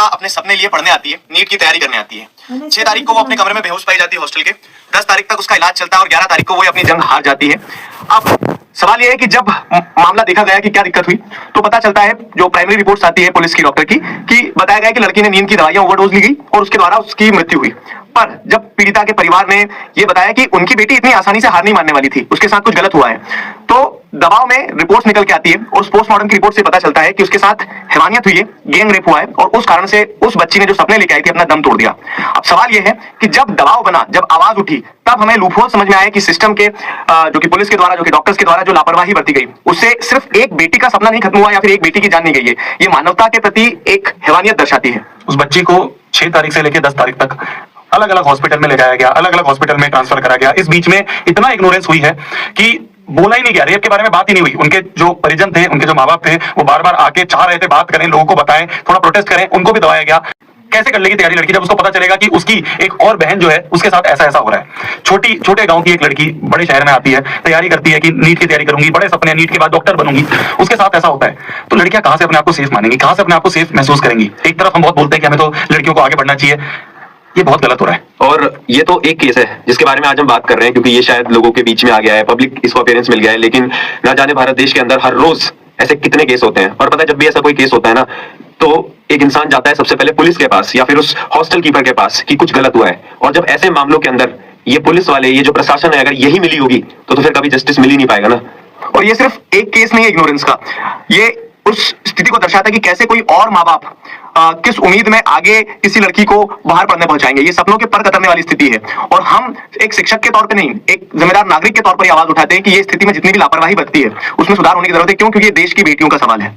अपने सपने लिए पढ़ने आती है, नीट की तैयारी करने आती है। 6 तारीख को वो अपने कमरे में बेहोश पाई जाती है हॉस्टल के। 10 तारीख तक उसका इलाज चलता है और 11 तारीख को वो अपनी जंग हार जाती है। अब सवाल यह है कि जब मामला देखा गया कि क्या दिक्कत हुई, तो पता चलता है, जो प्राइमरी रिपोर्ट्स आती है पुलिस की, डॉक्टर की, कि बताया गया कि लड़की ने नींद की दवाइयां ओवरडोज ली गई और उसके द्वारा उसकी मृत्यु हुई। पर जब पीड़िता के परिवार ने यह बताया कि उनकी बेटी इतनी आसानी से हार नहीं मानने वाली थी, उसके साथ कुछ गलत हुआ है, तो दबाव में रिपोर्ट्स निकल के आती है और उस पोस्टमार्टम की रिपोर्ट से पता चलता है कि उसके साथ हैवानियत हुई है, गैंग रेप हुआ है और उस कारण से उस बच्ची ने जो सपने लेके आई थी अपना दम तोड़ दिया। अब सवाल यह है कि जब दबाव बना, जब आवाज उठी, तब हमें लूपहोल समझ में आया कि सिस्टम के जो कि पुलिस के द्वारा, जो कि डॉक्टर्स के द्वारा जो लापरवाही बरती गई, उससे सिर्फ एक बेटी का सपना नहीं खत्म हुआ या फिर एक बेटी की जान नहीं गई है, ये मानवता के प्रति एक हैवानियत दर्शाती है। उस बच्ची को 6 तारीख से लेकर 10 तारीख तक अलग अलग हॉस्पिटल में ले जाया गया, अलग अलग हॉस्पिटल में ट्रांसफर करा गया। इस बीच में इतना इग्नोरेंस हुई है कि बोला ही नहीं गया, रेप के बारे में बात ही नहीं हुई। उनके जो परिजन थे, उनके जो माँ बाप थे, वो बार बार आके चाह रहे थे बात करें, लोगों को बताएं, थोड़ा प्रोटेस्ट करें, उनको भी दबाया गया। कैसे कर लेगी तैयारी लड़की जब उसको पता चलेगा कि उसकी एक और बहन जो है उसके साथ ऐसा ऐसा हो रहा है। छोटे गांव की एक लड़की बड़े शहर में आती है, तैयारी करती है कि नीट की तैयारी करूंगी, बड़े सपने, नीट के बाद डॉक्टर बनूंगी, उसके साथ ऐसा होता है। तो लड़कियां कहां से अपने आप को सेफ मानेंगी, कहां से अपने आप को सेफ महसूस करेंगी? एक तरफ हम बहुत बोलते हैं कि हमें तो लड़कियों को आगे बढ़ना चाहिए, ये बहुत गलत हो रहा है। और ये तो एक केस है जिसके बारे में आज हम बात कर रहे हैं, क्योंकि ये शायद लोगों के बीच में आ गया है, पब्लिक इसको अपीयरेंस मिल गया है। लेकिन ना जाने भारत देश के अंदर हर रोज ऐसे कितने केस होते हैं। और पता है, जब भी ऐसा कोई केस होता है ना, तो एक इंसान जाता है सबसे पहले पुलिस के पास या फिर उस हॉस्टल कीपर के पास कि कुछ गलत हुआ है। और जब ऐसे मामलों के अंदर ये पुलिस वाले, ये जो प्रशासन है, अगर यही मिली होगी तो फिर कभी जस्टिस मिल ही नहीं पाएगा ना। और ये सिर्फ एक केस नहीं है इग्नोरेंस का, ये उस स्थिति को दर्शाता है कि कैसे कोई और माँ बाप किस उम्मीद में आगे किसी लड़की को बाहर पढ़ने पहुंचाएंगे। ये सपनों के पर कतरने वाली स्थिति है। और हम एक शिक्षक के तौर पे नहीं, एक जिम्मेदार नागरिक के तौर पर आवाज उठाते हैं कि ये स्थिति में जितनी भी लापरवाही बरती है उसमें सुधार होने की जरूरत है। क्यों? क्योंकि ये देश की बेटियों का सवाल है।